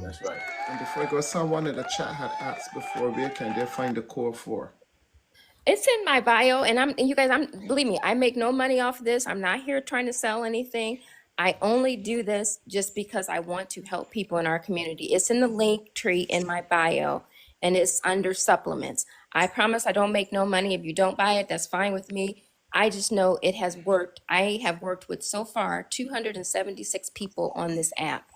That's right. And before I go, someone in the chat had asked before, where can they find the core for? It's in my bio, and you guys, believe me, I make no money off of this. I'm not here trying to sell anything. I only do this just because I want to help people in our community. It's in the link tree in my bio, and it's under supplements. I promise I don't make no money. If you don't buy it, that's fine with me. I just know it has worked. I have worked with so far 276 people on this app.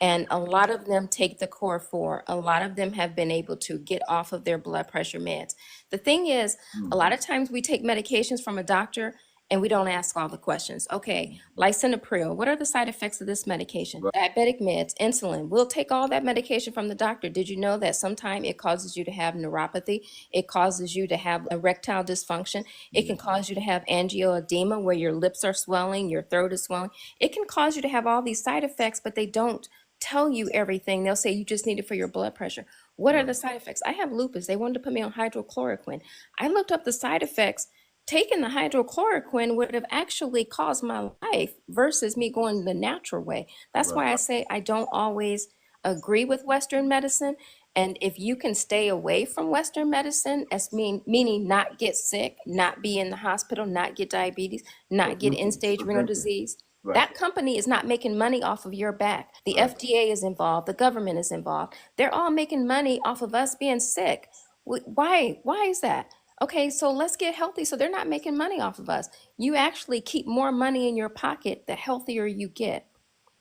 And a lot of them take the core four. A lot of them have been able to get off of their blood pressure meds. The thing is, a lot of times we take medications from a doctor and we don't ask all the questions. Okay, lisinopril, what are the side effects of this medication? Diabetic meds, insulin. We'll take all that medication from the doctor. Did you know that sometimes it causes you to have neuropathy? It causes you to have erectile dysfunction. It can cause you to have angioedema where your lips are swelling, your throat is swelling. It can cause you to have all these side effects, but they don't tell you everything. They'll say you just need it for your blood pressure. What are the side effects? I have lupus. They wanted to put me on hydrochloroquine. I looked up the side effects. Taking the hydrochloroquine would have actually caused my life versus me going the natural way. That's why I say I don't always agree with Western medicine. And if you can stay away from Western medicine, as meaning not get sick, not be in the hospital, not get diabetes, not get end-stage renal disease, that company is not making money off of your back. The FDA is involved. The government is involved. They're all making money off of us being sick. Why? Why is that? Okay, so let's get healthy so they're not making money off of us. You actually keep more money in your pocket the healthier you get.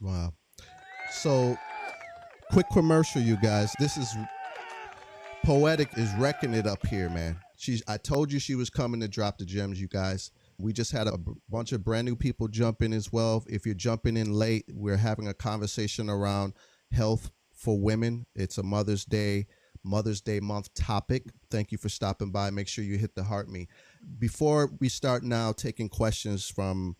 Wow. So, quick commercial, you guys. This is Poetic is wrecking it up here, man. I told you she was coming to drop the gems, you guys. We just had a bunch of brand new people jump in as well. If you're jumping in late, we're having a conversation around health for women. It's a Mother's Day month topic. Thank you for stopping by. Make sure you hit the heart me. Before we start now taking questions from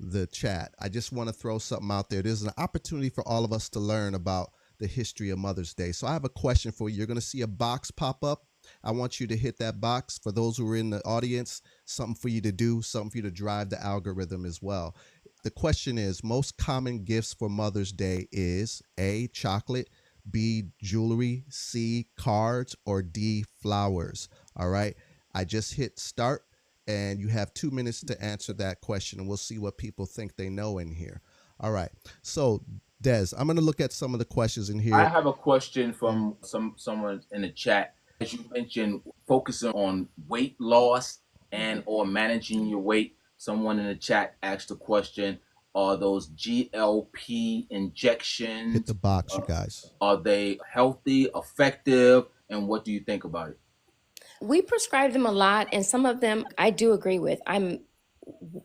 the chat, I just want to throw something out there. There's an opportunity for all of us to learn about the history of Mother's Day. So I have a question for you. You're going to see a box pop up. I want you to hit that box. For those who are in the audience, something for you to do, something for you to drive the algorithm as well. The question is, most common gifts for Mother's Day is A, chocolate, B, jewelry, C, cards, or D, flowers. All right. I just hit start and you have 2 minutes to answer that question, and we'll see what people think they know in here. All right. So, Des, I'm going to look at some of the questions in here. I have a question from someone in the chat. As you mentioned, focusing on weight loss and or managing your weight. Someone in the chat asked a question, are those GLP injections? Hit the box, you guys. Are they healthy, effective, and what do you think about it? We prescribe them a lot, and some of them I do agree with.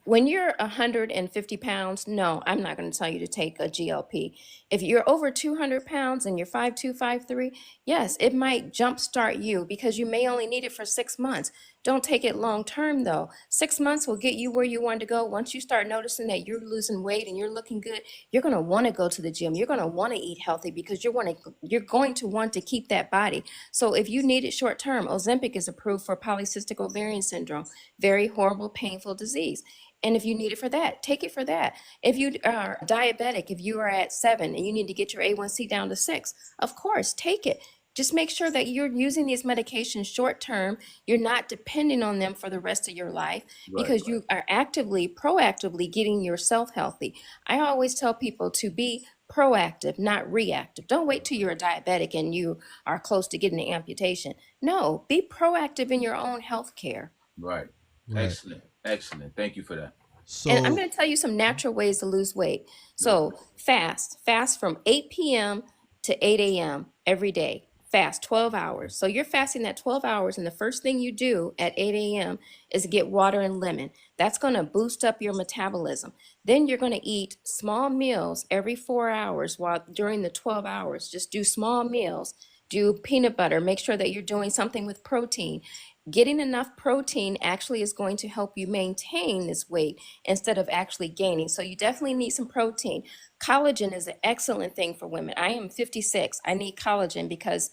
When you're 150 pounds, no, I'm not going to tell you to take a GLP. If you're over 200 pounds and you're 5'2", 5'3", yes, it might jumpstart you because you may only need it for 6 months. Don't take it long term though. 6 months will get you where you want to go. Once you start noticing that you're losing weight and you're looking good, you're going to want to go to the gym. You're going to want to eat healthy because you're going to want to keep that body. So if you need it short term, Ozempic is approved for polycystic ovarian syndrome, very horrible, painful disease. And if you need it for that, take it for that. If you are diabetic, if you are at 7 and you need to get your A1C down to 6, of course, take it. Just make sure that you're using these medications short term. You're not depending on them for the rest of your life because you are proactively getting yourself healthy. I always tell people to be proactive, not reactive. Don't wait till you're a diabetic and you are close to getting an amputation. No, be proactive in your own health care. Right. Excellent. Excellent. Thank you for that. So, and I'm going to tell you some natural ways to lose weight. So fast from 8 p.m. to 8 a.m. every day. Fast 12 hours. So you're fasting that 12 hours, and the first thing you do at 8 a.m. is get water and lemon. That's going to boost up your metabolism. Then you're going to eat small meals every 4 hours while during the 12 hours. Just do small meals. Do peanut butter. Make sure that you're doing something with protein. Getting enough protein actually is going to help you maintain this weight instead of actually gaining. So you definitely need some protein. Collagen is an excellent thing for women. I am 56. I need collagen because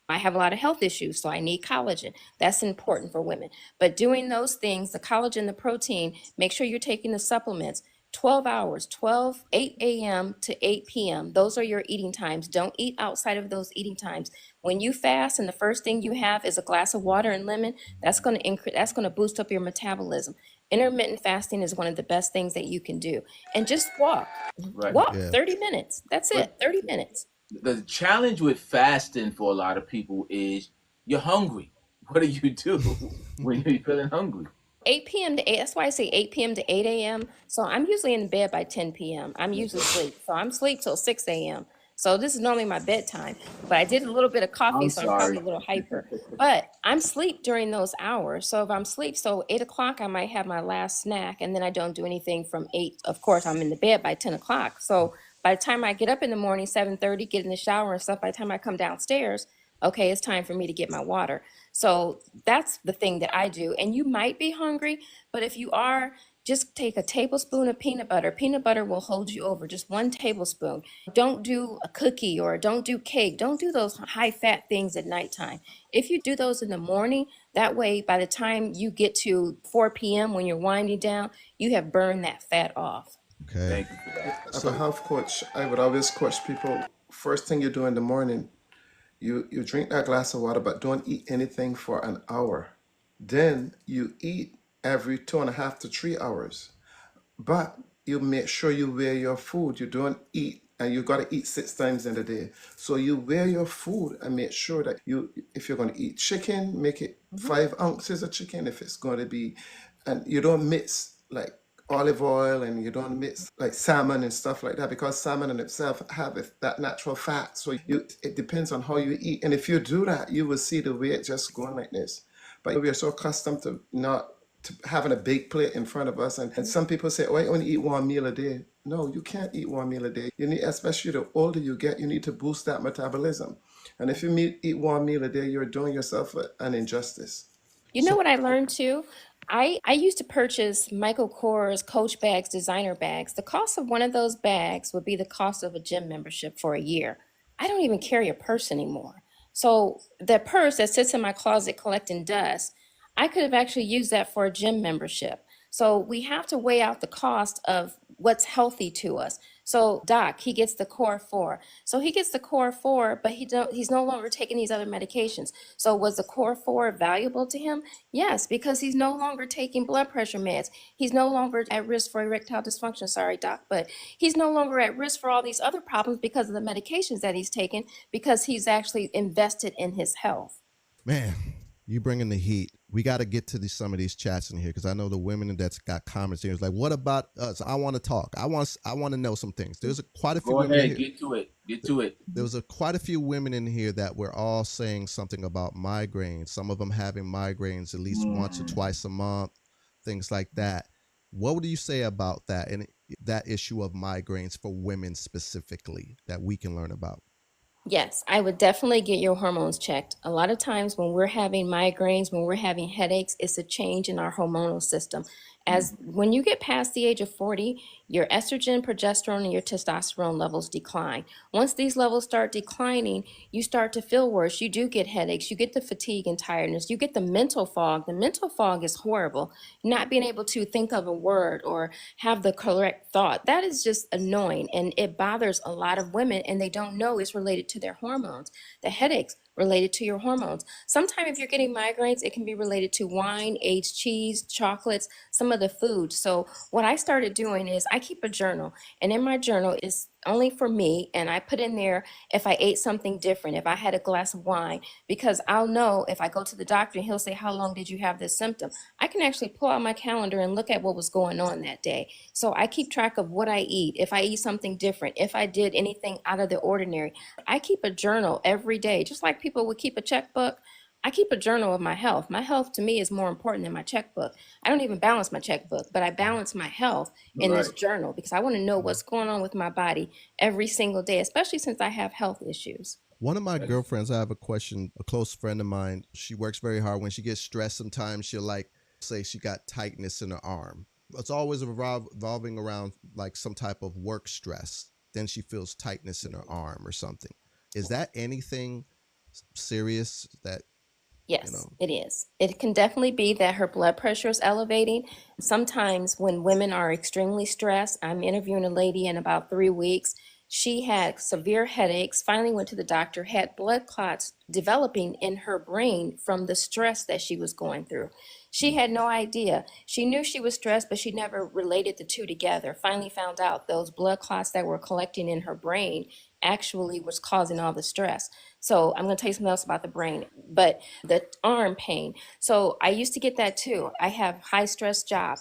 I have a lot of health issues, so I need collagen. That's important for women. But doing those things, the collagen, the protein, make sure you're taking the supplements 12 hours, 8 a.m. to 8 p.m. Those are your eating times. Don't eat outside of those eating times. When you fast and the first thing you have is a glass of water and lemon, that's going to increase, that's going to boost up your metabolism. Intermittent fasting is one of the best things that you can do. And just walk. Right. Walk Yeah. 30 minutes. That's it. 30 minutes. The challenge with fasting for a lot of people is you're hungry. What do you do when you're feeling hungry? 8 p.m. to 8, that's why I say 8 p.m. to 8 a.m. So I'm usually in bed by 10 p.m. I'm usually asleep. So I'm asleep till 6 a.m. So this is normally my bedtime. But I did a little bit of coffee, I'm so I'm probably sorry. a little hyper. But I'm asleep during those hours. So if I'm asleep, so 8 o'clock, I might have my last snack, and then I don't do anything from 8. Of course, I'm in the bed by 10 o'clock. So by the time I get up in the morning, 7:30, get in the shower and stuff, by the time I come downstairs, okay, it's time for me to get my water. So that's the thing that I do. And you might be hungry, but if you are, just take a tablespoon of peanut butter. Peanut butter will hold you over, just 1 tablespoon. Don't do a cookie or don't do cake. Don't do those high fat things at nighttime. If you do those in the morning, that way by the time you get to 4 p.m. when you're winding down, you have burned that fat off. Okay. Thank you for that. As a health coach, I would always coach people, first thing you do in the morning, you drink that glass of water, but don't eat anything for an hour. Then you eat every 2.5 to 3 hours. But you make sure you weigh your food. You don't eat, and you got to eat 6 times in a day. So you weigh your food and make sure that if you're going to eat chicken, make it 5 ounces of chicken. If it's going to be, and you don't mix like olive oil, and you don't mix like salmon and stuff like that, because salmon in itself have that natural fat. So it depends on how you eat. And if you do that, you will see the weight just going like this. But we are so accustomed to not to having a big plate in front of us. And some people say, oh, I only eat one meal a day. No, you can't eat one meal a day. You need, especially the older you get, you need to boost that metabolism. And if you eat one meal a day, you're doing yourself an injustice. You know what I learned too? I used to purchase Michael Kors Coach bags, designer bags. The cost of one of those bags would be the cost of a gym membership for a year. I don't even carry a purse anymore. So the purse that sits in my closet collecting dust, I could have actually used that for a gym membership. So we have to weigh out the cost of what's healthy to us. So Doc, he gets the Core 4. So he gets the Core 4, but he's no longer taking these other medications. So was the Core 4 valuable to him? Yes, because he's no longer taking blood pressure meds. He's no longer at risk for erectile dysfunction. Sorry, Doc, but he's no longer at risk for all these other problems because of the medications that he's taken, because he's actually invested in his health. Man, you bringing the heat. We got to get to some of these chats in here, because I know the women that's got comments here is like, what about us? I want to talk. I want to know some things. There's quite a few Go women ahead, here. get to it. There was quite a few women in here that were all saying something about migraines. Some of them having migraines at least once or twice a month, things like that. What would you say about that, and that issue of migraines for women specifically that we can learn about? Yes, I would definitely get your hormones checked. A lot of times when we're having migraines, when we're having headaches, it's a change in our hormonal system. As when you get past the age of 40, your estrogen, progesterone, and your testosterone levels decline. Once these levels start declining, you start to feel worse. You do get headaches, you get the fatigue and tiredness, you get the mental fog. The mental fog is horrible. Not being able to think of a word or have the correct thought. That is just annoying, and it bothers a lot of women, and they don't know it's related to their hormones. The headaches related to your hormones. Sometimes if you're getting migraines, it can be related to wine, aged cheese, chocolates, some of the foods. So what I started doing is I keep a journal, and in my journal is only for me, and I put in there if I ate something different, if I had a glass of wine, because I'll know if I go to the doctor and he'll say, how long did you have this symptom? I can actually pull out my calendar and look at what was going on that day. So I keep track of what I eat, if I eat something different, if I did anything out of the ordinary. I keep a journal every day, just like people would keep a checkbook. I keep a journal of my health. My health to me is more important than my checkbook. I don't even balance my checkbook, but I balance my health in this journal because I want to know what's going on with my body every single day, especially since I have health issues. One of my girlfriends, I have a question, a close friend of mine, she works very hard. When she gets stressed, sometimes she'll say she got tightness in her arm. It's always revolving around like some type of work stress. Then she feels tightness in her arm or something. Is that anything serious that you Yes, know. it is. It can definitely be that her blood pressure is elevating. Sometimes when women are extremely stressed, I'm interviewing a lady in about 3 weeks. She had severe headaches, finally went to the doctor, had blood clots developing in her brain from the stress that she was going through. She had no idea. She knew she was stressed, but she never related the two together. Finally found out those blood clots that were collecting in her brain actually was causing all the stress. So I'm going to tell you something else about the brain, but the arm pain. So I used to get that too. I have high stress job.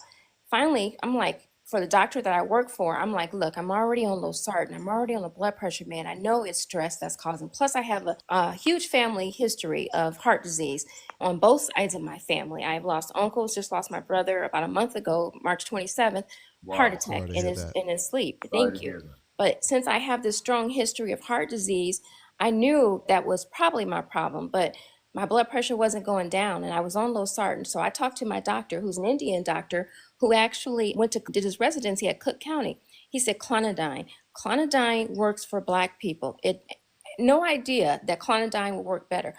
Finally, I'm like, for the doctor that I work for, I'm like, look, I'm already on losartan. I'm already on a blood pressure man. I know it's stress that's causing. Plus, I have a huge family history of heart disease on both sides of my family. I've lost uncles, just lost my brother about a month ago, March 27th, heart Wow. attack Sorry to in hear his that. in his sleep. Sorry Thank to you. hear that. But since I have this strong history of heart disease, I knew that was probably my problem, but my blood pressure wasn't going down and I was on losartan. So I talked to my doctor, who's an Indian doctor, who actually did his residency at Cook County. He said clonidine. Clonidine works for Black people. No idea that clonidine would work better.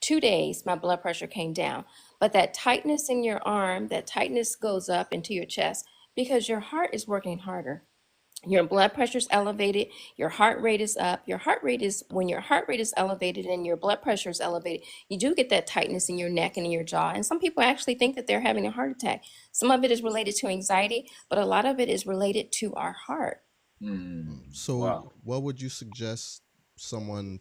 2 days, my blood pressure came down. But that tightness in your arm, that tightness goes up into your chest because your heart is working harder. Your blood pressure is elevated, your heart rate is up. When your heart rate is elevated and your blood pressure is elevated, you do get that tightness in your neck and in your jaw. And some people actually think that they're having a heart attack. Some of it is related to anxiety, but a lot of it is related to our heart. So Wow. what would you suggest someone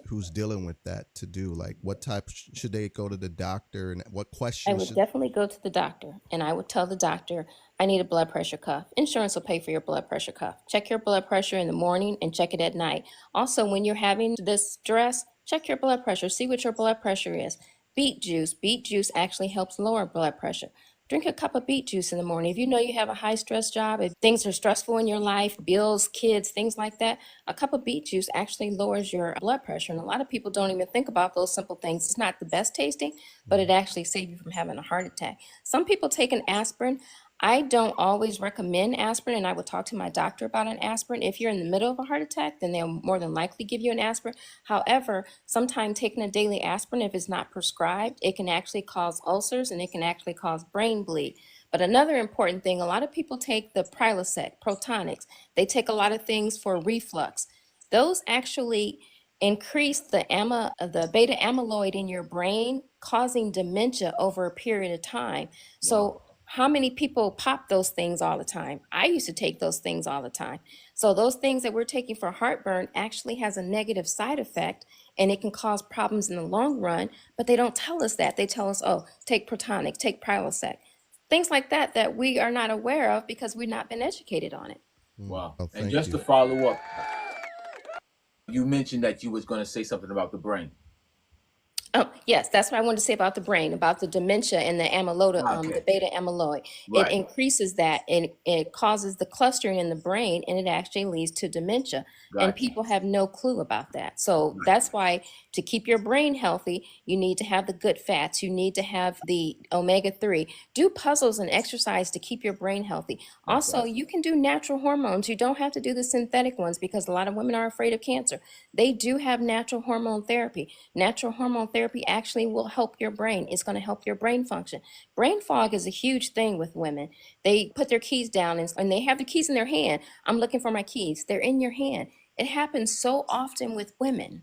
who's dealing with that to do? Like, what type should they go to the doctor, and what I questions would should? definitely go to the doctor and I would tell the doctor, I need a blood pressure cuff. Insurance will pay for your blood pressure cuff. Check your blood pressure in the morning and check it at night. Also, when you're having this stress, check your blood pressure, see what your blood pressure is. Beet juice. Beet juice actually helps lower blood pressure. Drink a cup of beet juice in the morning. If you know you have a high stress job, if things are stressful in your life, bills, kids, things like that, a cup of beet juice actually lowers your blood pressure. And a lot of people don't even think about those simple things. It's not the best tasting, but it actually saves you from having a heart attack. Some people take an aspirin. I don't always recommend aspirin, and I would talk to my doctor about an aspirin. If you're in the middle of a heart attack, then they'll more than likely give you an aspirin. However, sometimes taking a daily aspirin, if it's not prescribed, it can actually cause ulcers and it can actually cause brain bleed. But another important thing, a lot of people take the Prilosec, Protonics. They take a lot of things for reflux. Those actually increase the beta amyloid in your brain, causing dementia over a period of time. Wow. So how many people pop those things all the time? I used to take those things all the time. So those things that we're taking for heartburn actually has a negative side effect and it can cause problems in the long run, but they don't tell us that. They tell us, oh, take Protonic, take Prilosec. Things like that we are not aware of because we've not been educated on it. Wow. Oh, And thank just you. to follow up, you mentioned that you was going to say something about the brain. Oh, yes, that's what I wanted to say about the brain, about the dementia and the Okay. beta amyloid. It Right. increases that and it causes the clustering in the brain and it actually leads to dementia. And Got you. people have no clue about that. So Got that's why to keep your brain healthy, you need to have the good fats, you need to have the omega-3. Do puzzles and exercise to keep your brain healthy. Also, Fantastic. you can do natural hormones. You don't have to do the synthetic ones because a lot of women are afraid of cancer. They do have natural hormone therapy. Natural hormone therapy actually will help your brain. It's going to help your brain function. Brain fog is a huge thing with women. They put their keys down and they have the keys in their hand. I'm looking for my keys. They're in your hand. It happens so often with women.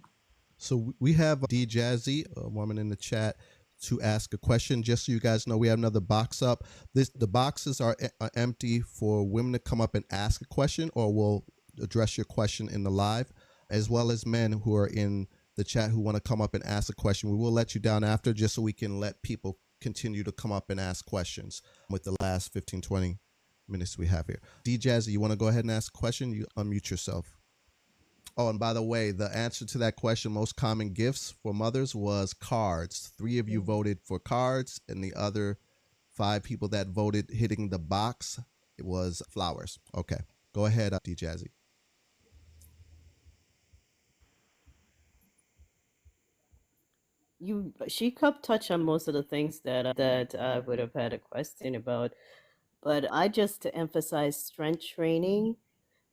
So we have D Jazzy, a woman in the chat, to ask a question. Just so you guys know, we have another box up. The boxes are empty for women to come up and ask a question, or we'll address your question in the live, as well as men who are in the chat who want to come up and ask a question. We will let you down after, just so we can let people continue to come up and ask questions with the last 15-20 minutes we have here. D Jazzy, you want to go ahead and ask a question? You unmute yourself. Oh, and by the way, the answer to that question, most common gifts for mothers, was cards. 3 of you voted for cards, and the other 5 people that voted hitting the box, it was flowers. Okay, go ahead, D Jazzy. She could touch on most of the things that I would have had a question about, but I just to emphasize strength training,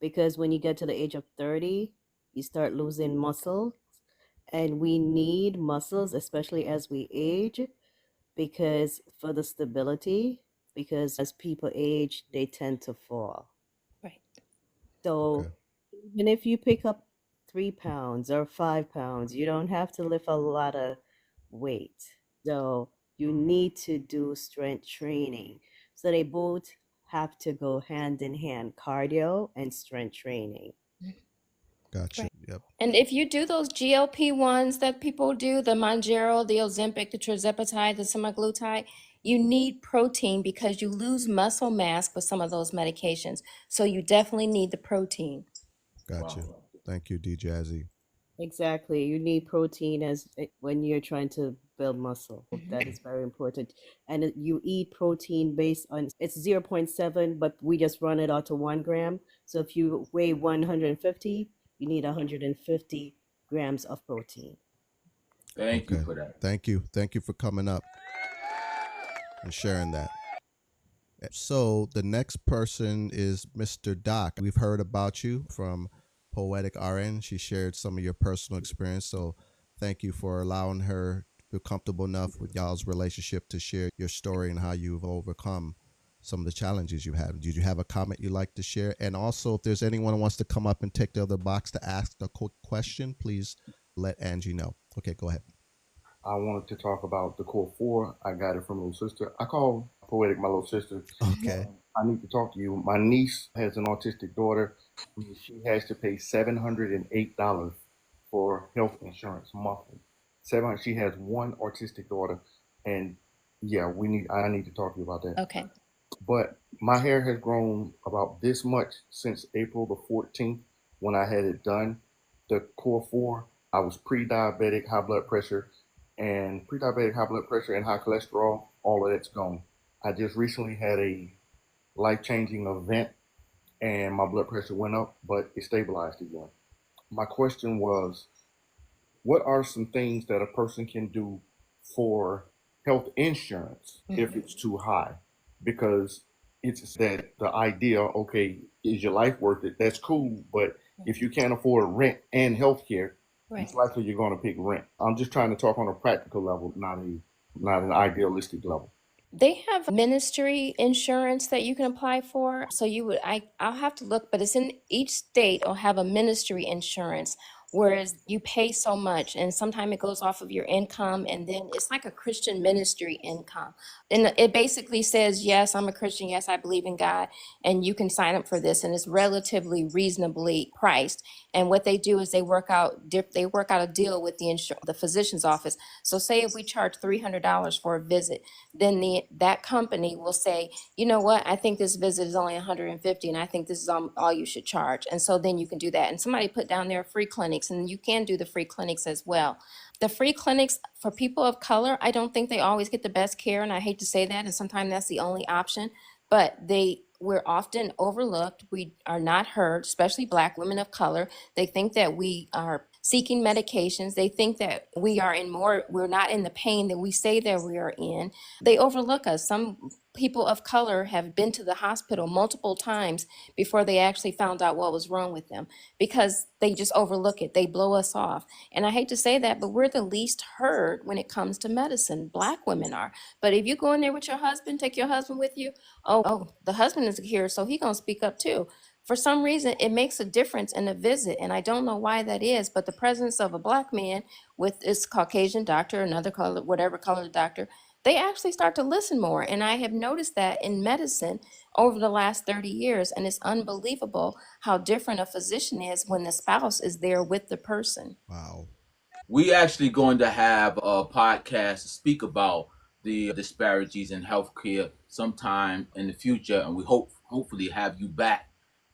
because when you get to the age of 30, you start losing muscle, And we need muscles, especially as we age, because for the stability, because as people age, they tend to fall. Right. So Okay. even if you pick up 3 pounds or 5 pounds, you don't have to lift a lot of weight. So you need to do strength training. So they both have to go hand in hand, cardio and strength training. Gotcha. Right. Yep. And if you do those GLP-1s that people do, the Mounjaro, the Ozempic, the tirzepatide, the semaglutide, you need protein because you lose muscle mass with some of those medications. So you definitely need the protein. Gotcha. Wow. Thank you, D Jazzy. Exactly. You need protein when you're trying to build muscle. That is very important. And you eat protein based on it's 0.7, but we just run it out to 1 gram. So if you weigh 150, you need 150 grams of protein. Thank you Okay. for that. Thank you. Thank you for coming up and sharing that. So the next person is Mr. Doc. We've heard about you from Poetic RN. She shared some of your personal experience. So thank you for allowing her to feel comfortable enough with y'all's relationship to share your story and how you've overcome some of the challenges you have. Did you have a comment you'd like to share? And also, if there's anyone who wants to come up and take the other box to ask a quick question, please let Angie know. Okay, go ahead. I wanted to talk about the core four. I got it from a little sister. I call Poetic my little sister. Okay. I need to talk to you. My niece has an autistic daughter. She has to pay $708 for health insurance monthly. 700. She has one autistic daughter, and yeah, I need to talk to you about that. Okay. But my hair has grown about this much since April the 14th when I had it done. The core four, I was pre-diabetic, high blood pressure, and pre-diabetic, high blood pressure, and high cholesterol. All of that's gone. I just recently had a life-changing event, and my blood pressure went up, but it stabilized again. My question was, what are some things that a person can do for health insurance if it's too high? Because it's that the idea, okay, is your life worth it? That's cool, but if you can't afford rent and health care, it's likely you're going to pick rent. I'm just trying to talk on a practical level, not an idealistic level. They have ministry insurance that you can apply for. So I'll have to look, but it's in each state will have a ministry insurance, whereas you pay so much and sometimes it goes off of your income and then it's like a Christian ministry income. And it basically says, yes, I'm a Christian, yes, I believe in God, and you can sign up for this and it's relatively reasonably priced. And what they do is they work out a deal with the physician's office. So say if we charge $300 for a visit, then that company will say, you know what, I think this visit is only 150 and I think this is all you should charge. And so then you can do that. And somebody put down there free clinics, and you can do the free clinics as well. The free clinics for people of color, I don't think they always get the best care, and I hate to say that, and sometimes that's the only option, but we're often overlooked. We are not heard, especially Black women of color. They think that we are seeking medications. They think that we're not in the pain that we say that we are in. They overlook us. Some people of color have been to the hospital multiple times before they actually found out what was wrong with them because they just overlook it. They blow us off. And I hate to say that, but we're the least heard when it comes to medicine. Black women are. But if you go in there with your husband, take your husband with you, oh, the husband is here, so he gonna speak up too. For some reason, it makes a difference in a visit, and I don't know why that is, but the presence of a Black man with this Caucasian doctor, another color, whatever color doctor, they actually start to listen more. And I have noticed that in medicine over the last 30 years, and it's unbelievable how different a physician is when the spouse is there with the person. Wow. We actually going to have a podcast to speak about the disparities in healthcare sometime in the future, and we hopefully have you back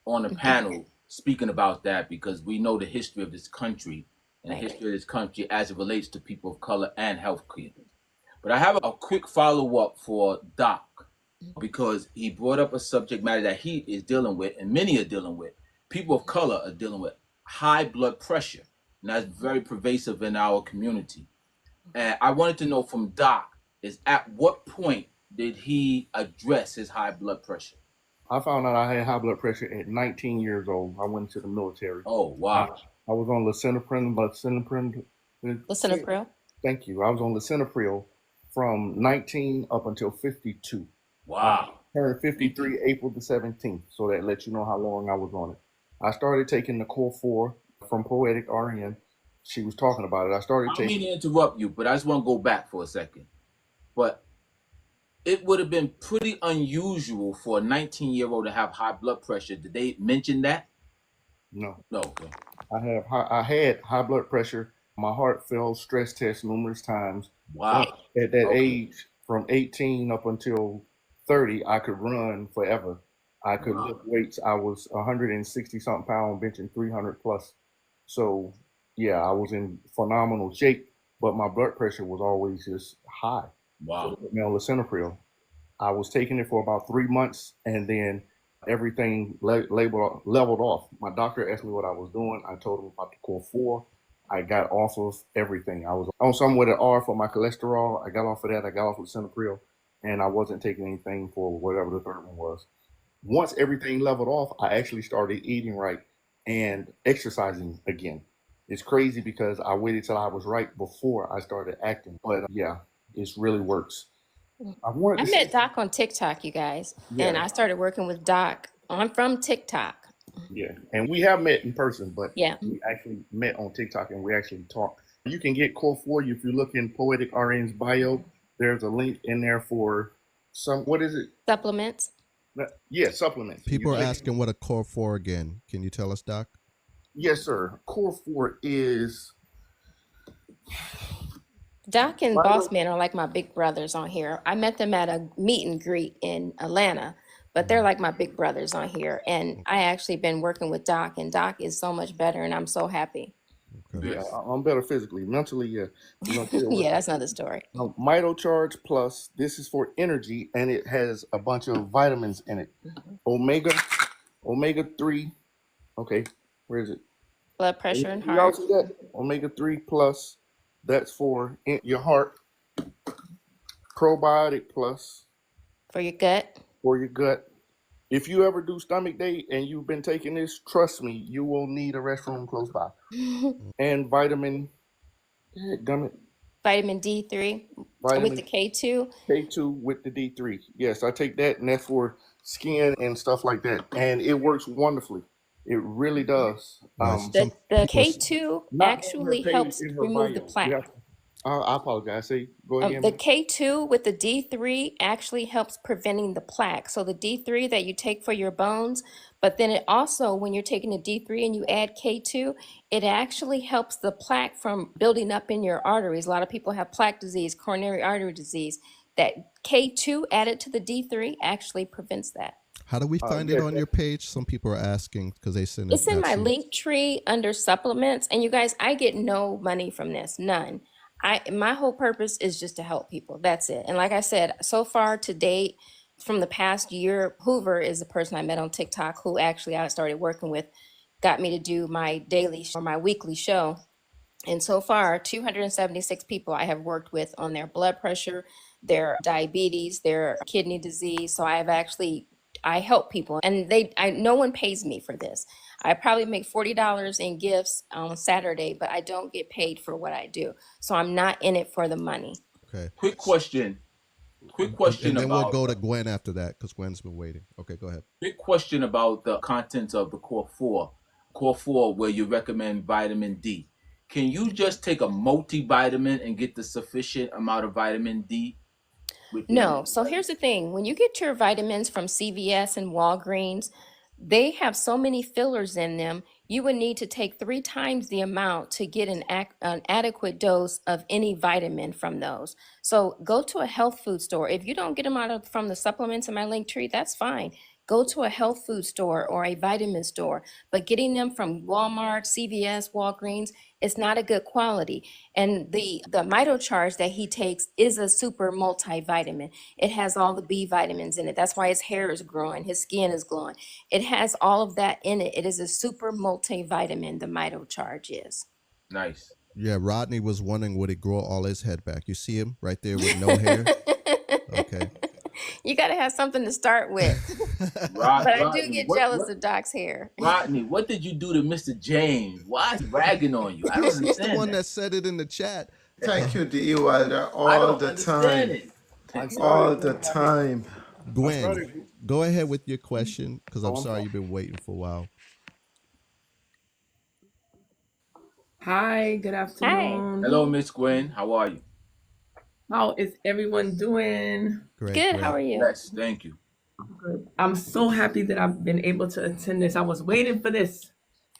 on the panel speaking about that because we know the history of this country and the history of this country as it relates to people of color and healthcare. But I have a quick follow up for Doc because he brought up a subject matter that he is dealing with, and many are dealing with. People of color are dealing with high blood pressure, and that's very pervasive in our community. And I wanted to know from Doc is at what point did he address his high blood pressure? I found out I had high blood pressure at 19 years old. I went into the military. Oh wow! I was on lisinopril, Lisinopril. Thank you. I was on lisinopril from 19 up until 52. Wow. Turned 53 April the 17th, so that lets you know how long I was on it. I started taking the Core 4 from Poetic RN. She was talking about it. I started I don't taking. mean to interrupt you, but I just want to go back for a second. But it would have been pretty unusual for a 19-year-old to have high blood pressure. Did they mention that? No. No. Okay. I had high blood pressure. My heart failed stress tests numerous times. Wow. At that Okay. age, from 18 up until 30, I could run forever. I could Wow. lift weights. I was 160 something pounds, benching 300 plus. So yeah, I was in phenomenal shape, but my blood pressure was always just high. Wow. So, lisinopril. I was taking it for about 3 months, and then everything leveled off. My doctor asked me what I was doing. I told him about the Core 4. I got off of everything. I was on some with an R for my cholesterol. I got off of that. I got off of lisinopril, and I wasn't taking anything for whatever the third one was. Once everything leveled off, I actually started eating right and exercising again. It's crazy because I waited till I was right before I started acting. But yeah, it really works. I met Doc on TikTok, you guys, and I started working with Doc. I'm from TikTok. Yeah, and we have met in person, but yeah, we actually met on TikTok and we actually talked. You can get Core 4 if you look in Poetic RN's bio. There's a link in there for some, what is it? Supplements. Yeah, supplements. People are asking what a Core 4 again. Can you tell us, Doc? Yes, sir. Core 4 is... Doc and Boss Man are like my big brothers on here. I met them at a meet and greet in Atlanta, but they're like my big brothers on here. And I actually been working with Doc, and Doc is so much better, and I'm so happy. Okay. Yeah, I'm better physically. Mentally, yeah. Yeah, that's another story. Mitocharge Plus, this is for energy, and it has a bunch of vitamins in it. Omega-3. Okay, where is it? Blood pressure and heart. You see that? Omega-3 Plus. That's for your heart. Probiotic Plus. For your gut. For your gut. If you ever do stomach day and you've been taking this, trust me, you will need a restroom close by. And vitamin D3 with the K2. K2 with the D3. Yes, I take that, and that's for skin and stuff like that. And it works wonderfully. It really does. The K2 actually helps remove the plaque. I apologize. Go ahead. The K2 with the D3 actually helps preventing the plaque. So the D3 that you take for your bones, but then it also, when you're taking the D3 and you add K2, it actually helps the plaque from building up in your arteries. A lot of people have plaque disease, coronary artery disease. That K2 added to the D3 actually prevents that. How do we find it on your page? Some people are asking because they send it. It's in my link tree under supplements. And you guys, I get no money from this, none. My whole purpose is just to help people. That's it. And like I said, so far to date, from the past year, Hoover is the person I met on TikTok who actually I started working with, got me to do my daily or my weekly show. And so far, 276 people I have worked with on their blood pressure, their diabetes, their kidney disease. So I help people, and no one pays me for this. I probably make $40 in gifts on Saturday, but I don't get paid for what I do. So I'm not in it for the money. Okay. Quick question. And then we'll go to Gwen after that because Gwen's been waiting. Okay, go ahead. Quick question about the contents of the Core 4. Core 4, where you recommend vitamin D. Can you just take a multivitamin and get the sufficient amount of vitamin D? No. So here's the thing. When you get your vitamins from CVS and Walgreens, they have so many fillers in them, you would need to take 3 times the amount to get an adequate dose of any vitamin from those. So go to a health food store. If you don't get them from the supplements in my link tree, that's fine. Go to a health food store or a vitamin store, but getting them from Walmart, CVS, Walgreens, it's not a good quality. And the Mitocharge that he takes is a super multivitamin. It has all the B vitamins in it. That's why his hair is growing, his skin is glowing. It has all of that in it. It is a super multivitamin, the Mitocharge is. Nice. Yeah, Rodney was wondering would it grow all his head back. You see him right there with no hair? Okay. You got to have something to start with. But I do get jealous of Doc's hair. Rodney, what did you do to Mr. James? Why is he bragging on you? I don't He's understand the one that. that said it in the chat. Thank you, D.E. Wilder, I all don't the understand time. it. All the time. Gwen, go ahead with your question, because I'm I'm sorry sorry. you've been waiting for a while. Hi, good afternoon. Hello, Miss Gwen. How are you? How is everyone doing? Great. Good. Great. How are you? Yes, thank you. Good. I'm so happy that I've been able to attend this. I was waiting for this.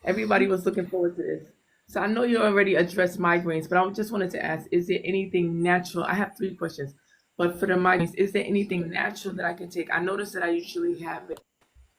Everybody was looking forward to this. So I know you already addressed migraines, but I just wanted to ask, is there anything natural? I have 3 questions. But for the migraines, is there anything natural that I can take? I notice that I usually have it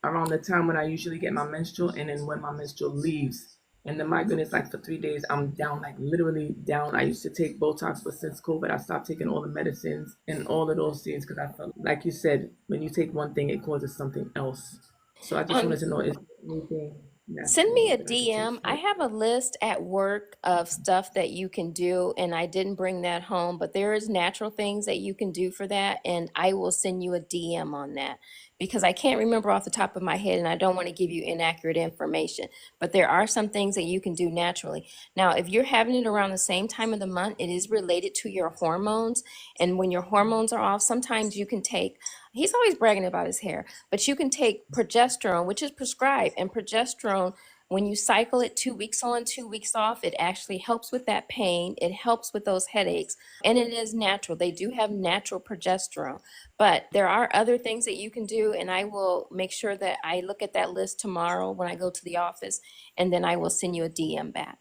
around the time when I usually get my menstrual, and then when my menstrual leaves. And the migraine is like for 3 days, I'm down, like literally down. I used to take Botox, but since COVID, I stopped taking all the medicines and all of those things because I felt, like you said, when you take one thing, it causes something else. So I just wanted to know, is there anything Send me a natural that I can take DM. for I it? have a list at work of stuff that you can do, and I didn't bring that home, but there is natural things that you can do for that, and I will send you a DM on that because I can't remember off the top of my head, and I don't want to give you inaccurate information. But there are some things that you can do naturally. Now, if you're having it around the same time of the month, it is related to your hormones, and when your hormones are off, sometimes you can take. He's always bragging about his hair, but you can take progesterone, which is prescribed, and progesterone, when you cycle it 2 weeks on, 2 weeks off, it actually helps with that pain. It helps with those headaches, and it is natural. They do have natural progesterone, but there are other things that you can do, and I will make sure that I look at that list tomorrow when I go to the office, and then I will send you a DM back.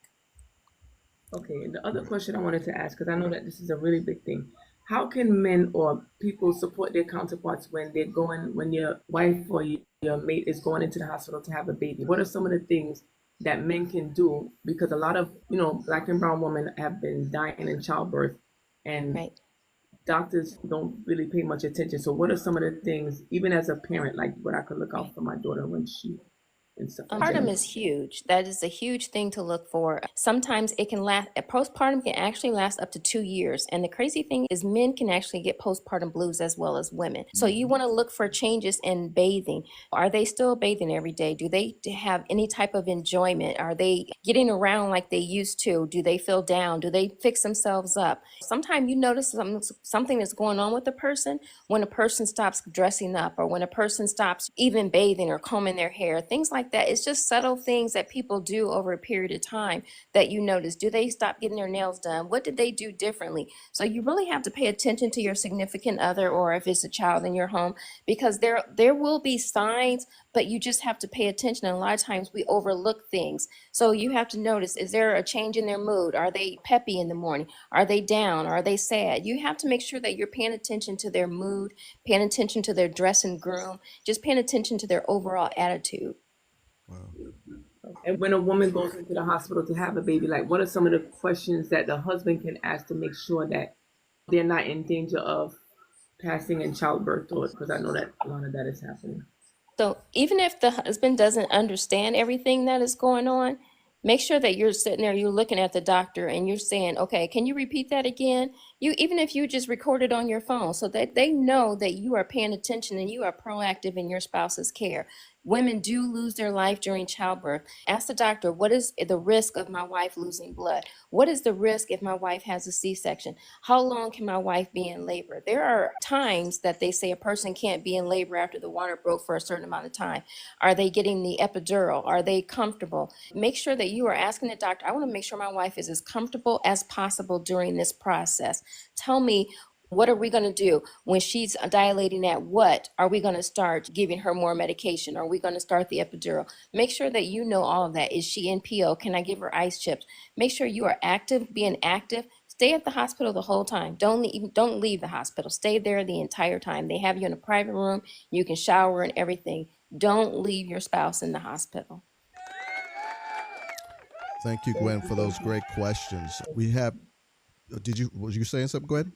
Okay, and the other question I wanted to ask, because I know that this is a really big thing. How can men or people support their counterparts when they're going, when your wife or your mate is going into the hospital to have a baby? What are some of the things that men can do? Because a lot of, Black and brown women have been dying in childbirth, and Right. doctors don't really pay much attention. So what are some of the things, even as a parent, like what I could look out for my daughter when she and stuff like Postpartum that? is huge. That is a huge thing to look for. Sometimes it can last, postpartum can actually last up to 2 years. And the crazy thing is men can actually get postpartum blues as well as women. So you want to look for changes in bathing. Are they still bathing every day? Do they have any type of enjoyment? Are they getting around like they used to? Do they feel down? Do they fix themselves up? Sometimes you notice something that's going on with the person when a person stops dressing up, or when a person stops even bathing or combing their hair, things like that. It's just subtle things that people do over a period of time that you notice. Do they stop getting their nails done? What did they do differently? So you really have to pay attention to your significant other, or if it's a child in your home, because there will be signs, but you just have to pay attention. And a lot of times we overlook things. So you have to notice, is there a change in their mood? Are they peppy in the morning? Are they down? Are they sad? You have to make sure that you're paying attention to their mood, paying attention to their dress and groom, just paying attention to their overall attitude. Wow. And when a woman goes into the hospital to have a baby, like what are some of the questions that the husband can ask to make sure that they're not in danger of passing in childbirth? Or because I know that a lot of that is happening. So even if the husband doesn't understand everything that is going on, make sure that you're sitting there, you're looking at the doctor and you're saying, okay, can you repeat that again? Even if you just record it on your phone, so that they know that you are paying attention and you are proactive in your spouse's care. Women do lose their life during childbirth. Ask the doctor, what is the risk of my wife losing blood? What is the risk if my wife has a C-section? How long can my wife be in labor? There are times that they say a person can't be in labor after the water broke for a certain amount of time. Are they getting the epidural? Are they comfortable? Make sure that you are asking the doctor, I want to make sure my wife is as comfortable as possible during this process. Tell me, what are we going to do when she's dilating? At what are we going to start giving her more medication? Are we going to start the epidural? Make sure that you know all of that. Is she in PO? Can I give her ice chips? Make sure you are active, being active. Stay at the hospital the whole time. Don't leave the hospital. Stay there the entire time. They have you in a private room. You can shower and everything. Don't leave your spouse in the hospital. Thank you, Gwen, for those great questions. We have, was you saying something, Gwen?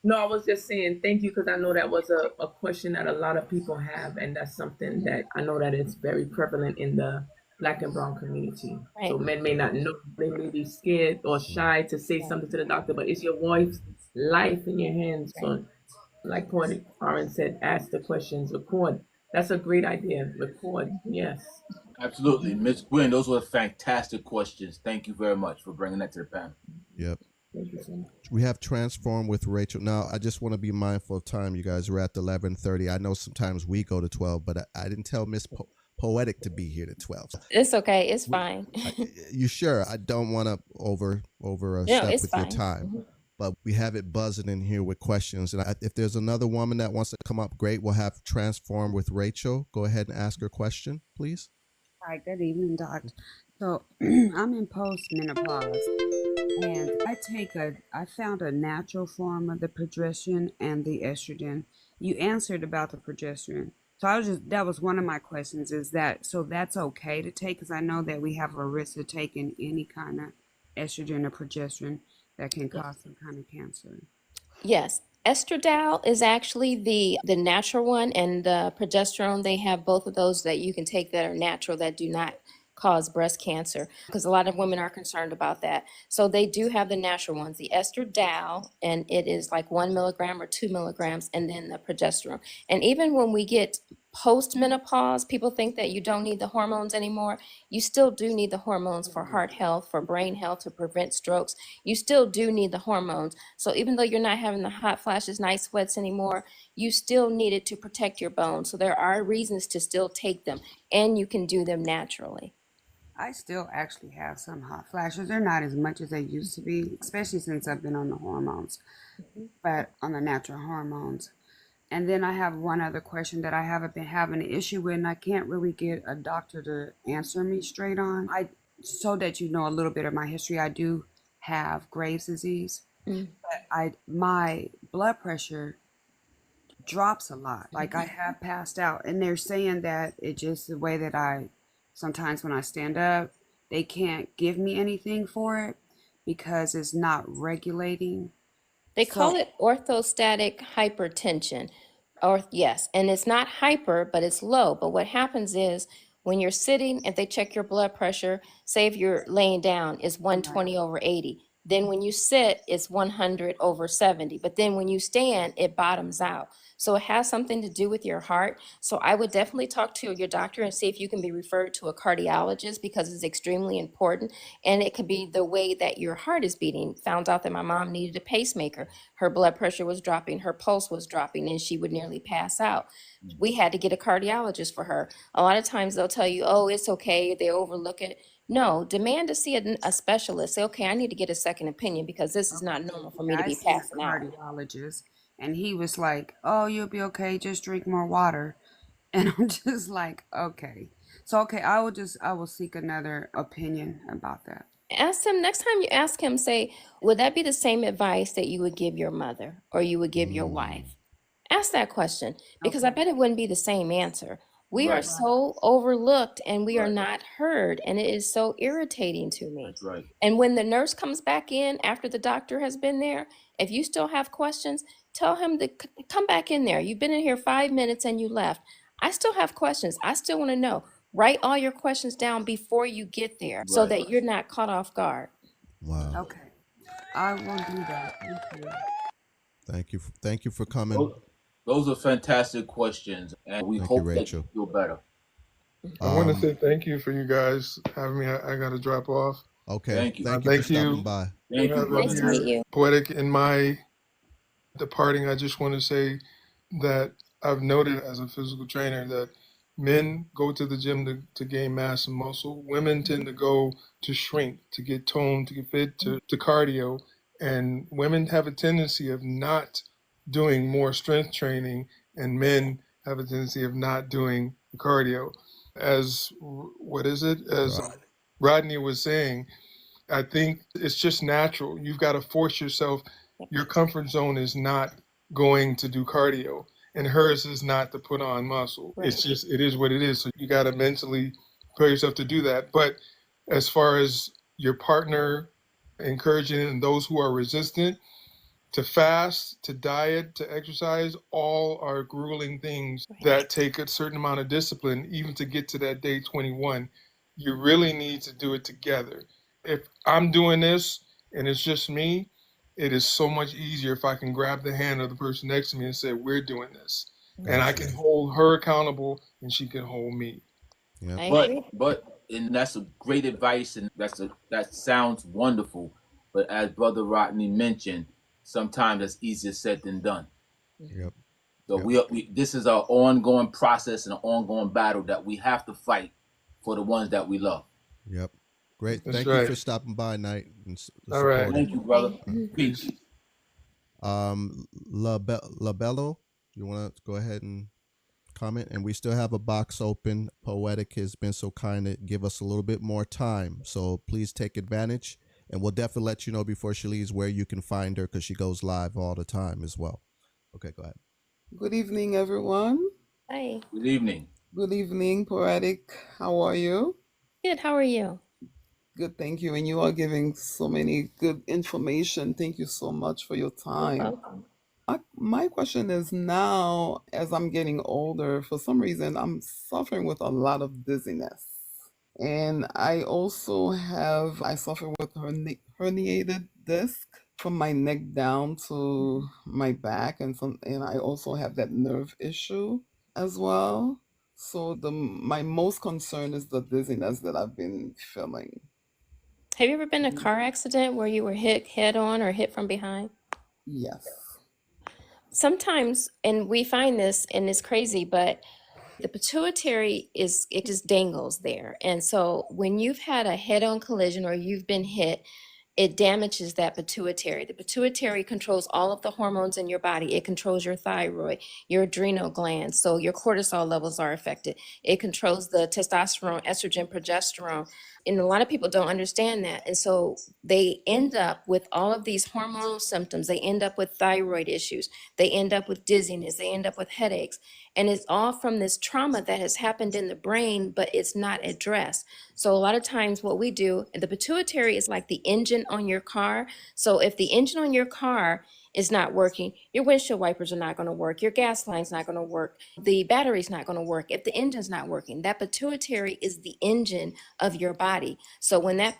No, I was just saying thank you, because I know that was a question that a lot of people have, and that's something that I know that it's very prevalent in the Black and brown community. Right. So men may not know, they may be scared or shy to say something to the doctor, but it's your wife's life in your hands. So Like Poetic RN said, ask the questions, record. That's a great idea. Record, yes. Absolutely. Miss Gwen, those were fantastic questions. Thank you very much for bringing that to the panel. Yep. Thank you so much. We have Transform with Rachel. Now, I just want to be mindful of time. You guys are at 11:30. I know sometimes we go to 12, but I didn't tell Miss Poetic to be here to 12. It's okay. It's fine. You sure? I don't want to overstep No, it's with your fine. time. But we have it buzzing in here with questions. And if there's another woman that wants to come up, great. We'll have Transform with Rachel. Go ahead and ask her question, please. Hi, good evening, Doc. So I'm in post-menopause, and I found a natural form of the progesterone and the estrogen. You answered about the progesterone. So that was one of my questions, so that's okay to take? Because I know that we have a risk of taking any kind of estrogen or progesterone that can cause some kind of cancer. Yes. Estradiol is actually the natural one, and the progesterone, they have both of those that you can take that are natural that do not cause breast cancer, because a lot of women are concerned about that. So they do have the natural ones, the estradiol, and it is like 1 milligram or 2 milligrams, and then the progesterone. And even when we get post-menopause, people think that you don't need the hormones anymore. You still do need the hormones for heart health, for brain health, to prevent strokes. You still do need the hormones. So even though you're not having the hot flashes, night sweats anymore, you still need it to protect your bones. So there are reasons to still take them, and you can do them naturally. I still actually have some hot flashes. They're not as much as they used to be, especially since I've been on the hormones, but on the natural hormones. And then I have one other question that I haven't been having an issue with, and I can't really get a doctor to answer me straight on. So that you know a little bit of my history, I do have Graves' disease, but my blood pressure drops a lot. Like I have passed out, and they're saying that it's just the way that sometimes when I stand up, they can't give me anything for it because it's not regulating. They call it orthostatic hypertension. Or yes, and it's not hyper, but it's low. But what happens is when you're sitting, if they check your blood pressure, say if you're laying down, it's 120 over 80. Then when you sit, it's 100 over 70. But then when you stand, it bottoms out. So it has something to do with your heart. So I would definitely talk to your doctor and see if you can be referred to a cardiologist, because it's extremely important. And it could be the way that your heart is beating. Found out that my mom needed a pacemaker. Her blood pressure was dropping, her pulse was dropping, and she would nearly pass out. We had to get a cardiologist for her. A lot of times they'll tell you, oh, it's okay, they overlook it. No, demand to see a specialist. Say, okay, I need to get a second opinion because this is not normal for me to be passing out. Cardiologist, and he was like, "Oh, you'll be okay. Just drink more water." And I'm just like, "Okay." So, okay, I will seek another opinion about that. Ask him, next time you ask him, say, would that be the same advice that you would give your mother or you would give your wife? Ask that question, because I bet it wouldn't be the same answer. We are so overlooked and we are not heard, and it is so irritating to me. That's right. And when the nurse comes back in after the doctor has been there, if you still have questions, tell him to come back in there. You've been in here 5 minutes and you left. I still have questions. I still want to know. Write all your questions down before you get there so that you're not caught off guard. Wow. Okay, I will do that. Thank you. Thank you for coming. Those are fantastic questions, and we hope that you feel better. I want to say thank you for you guys having me. I got to drop off. Okay. Thank you. Thank you for stopping by. Thank you. Nice to meet you. Poetic, in my departing, I just want to say that I've noted as a physical trainer that men go to the gym to gain mass and muscle. Women tend to go to shrink, to get toned, to get fit, to cardio. And women have a tendency of not doing more strength training, and men have a tendency of not doing cardio. As Rodney was saying, I think it's just natural. You've got to force yourself. Your comfort zone is not going to do cardio, and hers is not to put on muscle. Right. It's just, it is what it is. So you got to mentally prepare yourself to do that. But as far as your partner encouraging and those who are resistant, to fast, to diet, to exercise, all are grueling things that take a certain amount of discipline, even to get to that day 21. You really need to do it together. If I'm doing this and it's just me, it is so much easier if I can grab the hand of the person next to me and say, we're doing this. And I can hold her accountable and she can hold me. Yep. I But agree. and that's a great advice, and that sounds wonderful. But as Brother Rodney mentioned, sometimes it's easier said than done. Yep. So Yep. we this is our ongoing process and an ongoing battle that we have to fight for the ones that we love. Yep. Great. That's Thank you right. for stopping by, Knight, and All right. supporting. Thank you, brother. Thank Peace. Labello, you want to go ahead and comment? And we still have a box open. Poetic has been so kind to give us a little bit more time, so please take advantage. And we'll definitely let you know before she leaves where you can find her, because she goes live all the time as well. Okay, go ahead. Good evening, everyone. Hi. Good evening. Good evening, Poetic. How are you? Good. How are you? Good, thank you. And you are giving so many good information. Thank you so much for your time. Welcome. My question is now, as I'm getting older, for some reason, I'm suffering with a lot of dizziness. And I suffer with herniated disc from my neck down to my back, and I also have that nerve issue as well. So my most concern is the dizziness that I've been feeling. Have you ever been in a car accident where you were hit head on or hit from behind? Yes. Sometimes, and we find this, and it's crazy, but the pituitary it just dangles there. And so when you've had a head-on collision or you've been hit, it damages that pituitary. The pituitary controls all of the hormones in your body. It controls your thyroid, your adrenal glands, so your cortisol levels are affected. It controls the testosterone, estrogen, progesterone. And a lot of people don't understand that. And so they end up with all of these hormonal symptoms. They end up with thyroid issues. They end up with dizziness. They end up with headaches. And it's all from this trauma that has happened in the brain, but it's not addressed. So a lot of times what we do, the pituitary is like the engine on your car. So if the engine on your car is not working, your windshield wipers are not going to work, your gas line's not going to work, the battery's not going to work. If the engine's not working, that pituitary is the engine of your body. So when that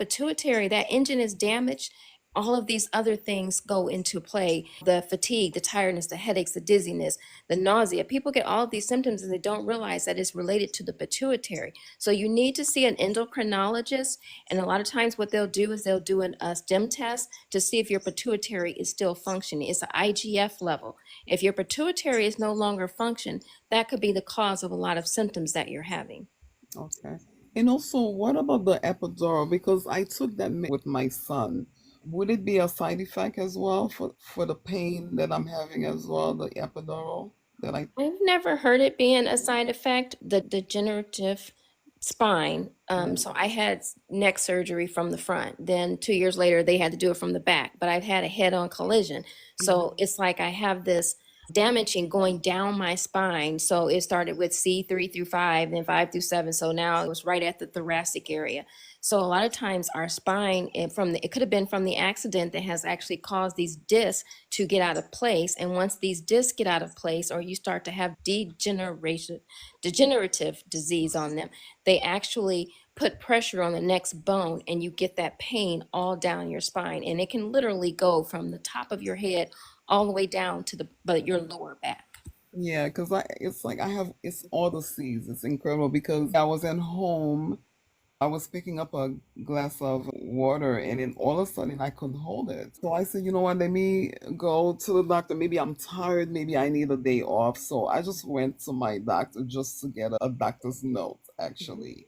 engine is damaged, all of these other things go into play. The fatigue, the tiredness, the headaches, the dizziness, the nausea. People get all of these symptoms and they don't realize that it's related to the pituitary. So you need to see an endocrinologist. And a lot of times what they'll do is they'll do a stem test to see if your pituitary is still functioning. It's an IGF level. If your pituitary is no longer functioning, that could be the cause of a lot of symptoms that you're having. Okay. And also, what about the epidural? Because I took that with my son. Would it be a side effect as well for the pain that I'm having as well, the epidural that I I've never heard it being a side effect, the degenerative spine. So I had neck surgery from the front. Then 2 years later, they had to do it from the back. But I've had a head-on collision. So it's like I have this damaging going down my spine. So it started with C3 through 5, then 5 through 7. So now it was right at the thoracic area. So a lot of times our spine, it could have been from the accident that has actually caused these discs to get out of place. And once these discs get out of place, or you start to have degenerative disease on them, they actually put pressure on the next bone and you get that pain all down your spine. And it can literally go from the top of your head all the way down to your lower back. Yeah, because it's all the C's. It's incredible because I was at home. I was picking up a glass of water and then all of a sudden I couldn't hold it. So I said, you know what, let me go to the doctor. Maybe I'm tired. Maybe I need a day off. So I just went to my doctor just to get a doctor's note, actually.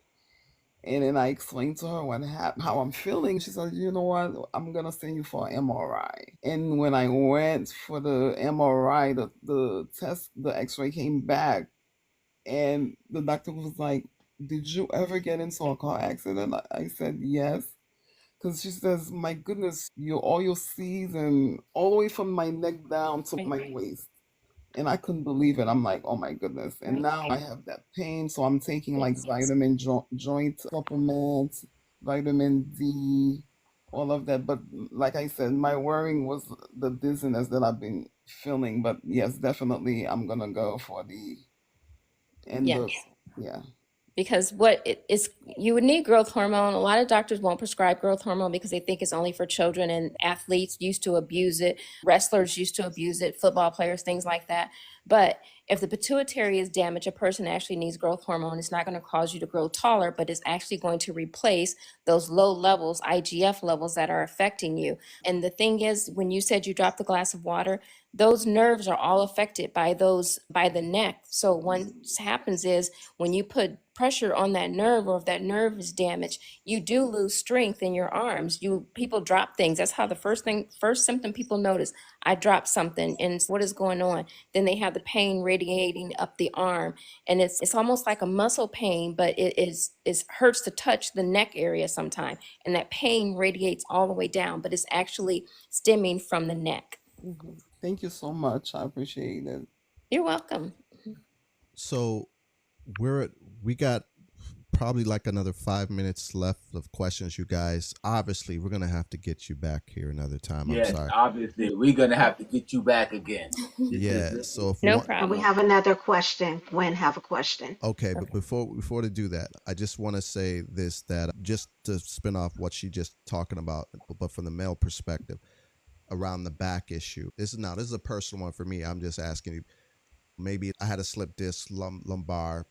And then I explained to her what happened, how I'm feeling. She said, you know what, I'm going to send you for an MRI. And when I went for the MRI, the test, the x-ray came back. And the doctor was like, did you ever get into a car accident? I said, yes. Because she says, my goodness, all your C's and all the way from my neck down to my waist. And I couldn't believe it. I'm like, oh my goodness. And now I have that pain. So I'm taking like vitamin joint supplements, vitamin D, all of that. But like I said, my worrying was the dizziness that I've been feeling. But yes, definitely I'm going to go for the endo. Yes. Yeah. because you would need growth hormone. A lot of doctors won't prescribe growth hormone because they think it's only for children, and athletes used to abuse it. Wrestlers used to abuse it, football players, things like that. But if the pituitary is damaged, a person actually needs growth hormone. It's not going to cause you to grow taller, but it's actually going to replace those low levels, IGF levels that are affecting you. And the thing is, when you said you dropped the glass of water, those nerves are all affected by the neck. So what happens is when you put pressure on that nerve, or if that nerve is damaged, you do lose strength in your arms. People drop things. That's how the first symptom people notice. I dropped something, and what is going on? Then they have the pain radiating up the arm, and it's almost like a muscle pain, but it hurts to touch the neck area sometimes, and that pain radiates all the way down, but it's actually stemming from the neck. Thank you so much. I appreciate it. You're welcome. So we got probably like another 5 minutes left of questions, you guys. Obviously, we're gonna have to get you back here another time. Yes, I'm sorry. obviously, we're gonna have to get you back again. Yeah. So if No one- problem. We have another question. Gwen have a question. Okay, but before to do that, I just want to say this, that just to spin off what she just talking about, but from the male perspective around the back issue. This is a personal one for me. I'm just asking you. Maybe I had a slip disc lumbar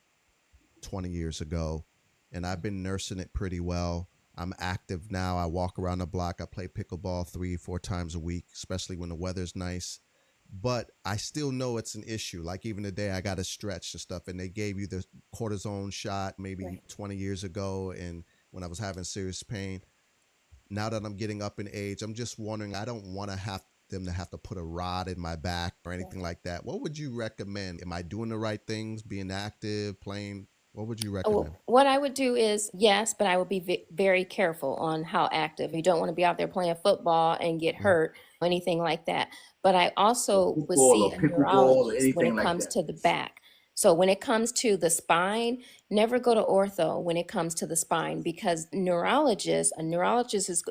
20 years ago, and I've been nursing it pretty well. I'm active now. I walk around the block. I play pickleball 3-4 times a week, especially when the weather's nice. But I still know it's an issue. Like even today, I got to stretch and stuff, and they gave you the cortisone shot maybe 20 years ago, and when I was having serious pain. Now that I'm getting up in age, I'm just wondering, I don't want to have them to have to put a rod in my back or anything like that. What would you recommend? Am I doing the right things, being active, playing? What would you recommend? What I would do is, yes, but I would be very careful on how active. You don't want to be out there playing football and get hurt or anything like that. But I also would see a neurologist when it comes to the back. So when it comes to the spine, never go to ortho when it comes to the spine, because a neurologist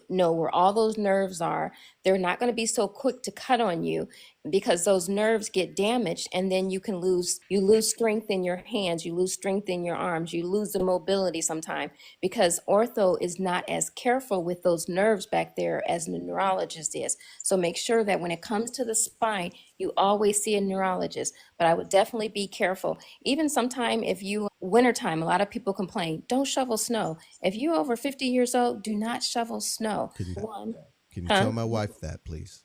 know where all those nerves are. They're not going to be so quick to cut on you, because those nerves get damaged, and then you lose strength in your hands, you lose strength in your arms, you lose the mobility sometimes, because ortho is not as careful with those nerves back there as the neurologist is. So make sure that when it comes to the spine, you always see a neurologist. But I would definitely be careful. Even sometime wintertime, a lot of people complain, don't shovel snow. If you're over 50 years old, do not shovel snow. Can you tell my wife that, please?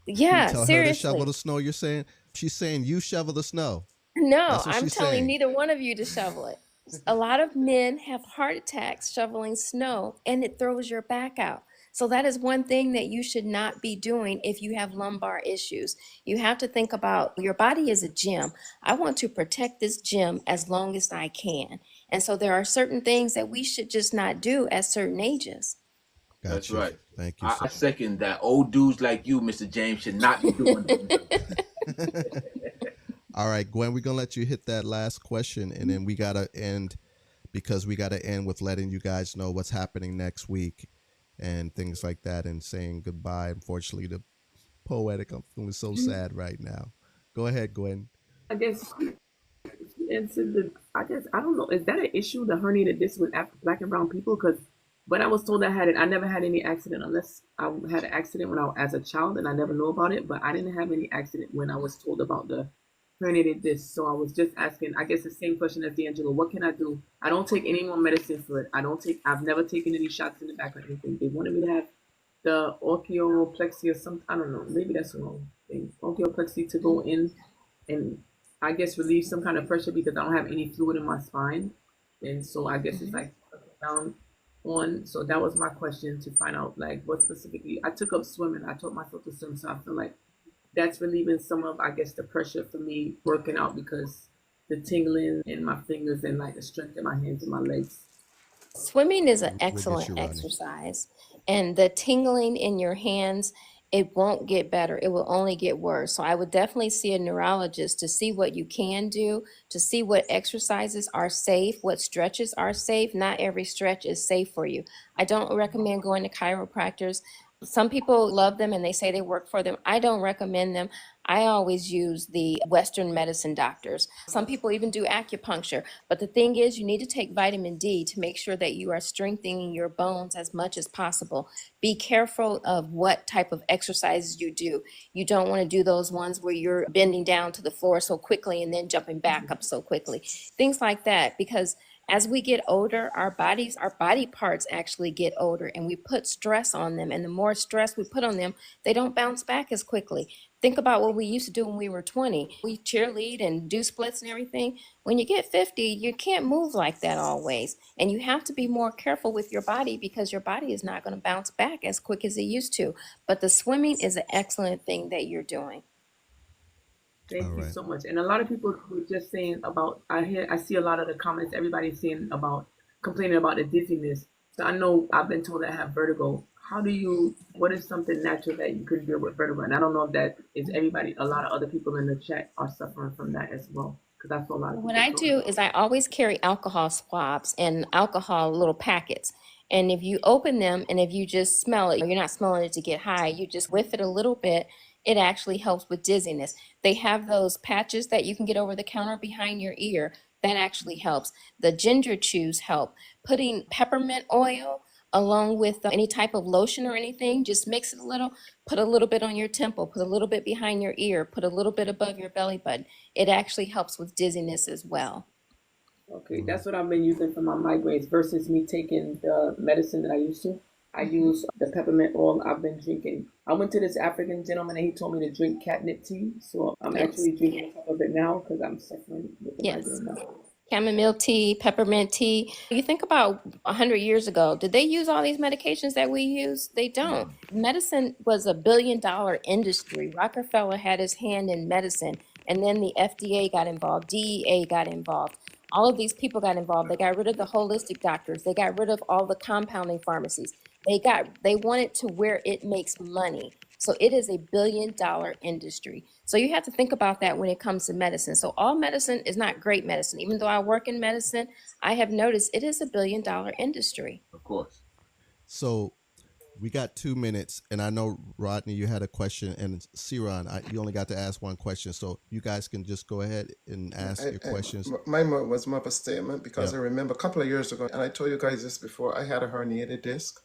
Yeah, tell seriously. her to shovel the snow. You're saying she's saying you shovel the snow. No, I'm telling neither one of you to shovel it. A lot of men have heart attacks shoveling snow, and it throws your back out. So that is one thing that you should not be doing if you have lumbar issues. You have to think about, your body is a gym. I want to protect this gym as long as I can. And so there are certain things that we should just not do at certain ages. That's right. Thank you. I second that. Old dudes like you, Mr. James, should not be doing that. All right, Gwen, we're going to let you hit that last question, and then we got to end, because we got to end with letting you guys know what's happening next week and things like that, and saying goodbye. Unfortunately, to Poetic, I'm feeling so sad right now. Go ahead, Gwen. I guess I don't know. Is that an issue, the herniated disc with Black and brown people? Because when I was told I had it, I never had any accident, unless I had an accident as a child, and I never knew about it. But I didn't have any accident when I was told about the herniated disc. So I was just asking, I guess the same question as D'Angelo. What can I do? I don't take any more medicine for it. I've never taken any shots in the back or anything. They wanted me to have the orchioplexy or something. I don't know. Maybe that's the wrong thing. Orchioplexy to go in and I guess relieve some kind of pressure, because I don't have any fluid in my spine. And so I guess it's like down on. So that was my question, to find out like what specifically. I took up swimming. I taught myself to swim. So I feel like that's relieving some of, I guess, the pressure for me working out, because the tingling in my fingers and like the strength in my hands and my legs. Swimming is an excellent exercise, and the tingling in your hands, it won't get better. It will only get worse. So I would definitely see a neurologist to see what you can do, to see what exercises are safe, what stretches are safe. Not every stretch is safe for you. I don't recommend going to chiropractors. Some people love them and they say they work for them. I don't recommend them. I always use the Western medicine doctors. Some people even do acupuncture. But the thing is, you need to take vitamin D to make sure that you are strengthening your bones as much as possible. Be careful of what type of exercises you do. You don't want to do those ones where you're bending down to the floor so quickly and then jumping back up so quickly. Things like that, because as we get older, our body parts actually get older, and we put stress on them. And the more stress we put on them, they don't bounce back as quickly. Think about what we used to do when we were 20. We cheerlead and do splits and everything. When you get 50, you can't move like that always. And you have to be more careful with your body, because your body is not going to bounce back as quick as it used to. But the swimming is an excellent thing that you're doing. Thank All you right. so much. And a lot of people were just saying about, I see a lot of the comments, everybody's saying about, complaining about the dizziness. So I know I've been told that I have vertigo. What is something natural that you could deal with vertigo? And I don't know if that is everybody, a lot of other people in the chat are suffering from that as well. Because I saw a lot of people. What I do is I always carry alcohol swabs and alcohol little packets. And if you open them and if you just smell it, you're not smelling it to get high, you just whiff it a little bit, it actually helps with dizziness. They have those patches that you can get over the counter behind your ear. That actually helps. The ginger chews help. Putting peppermint oil along with any type of lotion or anything, just mix it a little, put a little bit on your temple, put a little bit behind your ear, put a little bit above your belly button. It actually helps with dizziness as well. Okay, that's what I've been using for my migraines versus me taking the medicine that I used to. I use the peppermint oil I've been drinking. I went to this African gentleman and he told me to drink catnip tea. So I'm actually drinking some of it now because I'm suffering with the Yes. migraine now. Chamomile tea, peppermint tea. You think about 100 years ago, did they use all these medications that we use? They don't. Medicine was $1 billion industry. Rockefeller had his hand in medicine, and then the FDA got involved, DEA got involved. All of these people got involved. They got rid of the holistic doctors. They got rid of all the compounding pharmacies. They wanted to where it makes money. So it is $1 billion industry. So you have to think about that when it comes to medicine. So all medicine is not great medicine. Even though I work in medicine, I have noticed it is $1 billion industry. Of course. So we got 2 minutes, and I know, Rodney, you had a question, and Siran, you only got to ask one question, so you guys can just go ahead and ask your questions. Mine was more of a statement, because Yeah. I remember a couple of years ago, and I told you guys this before, I had a herniated disc.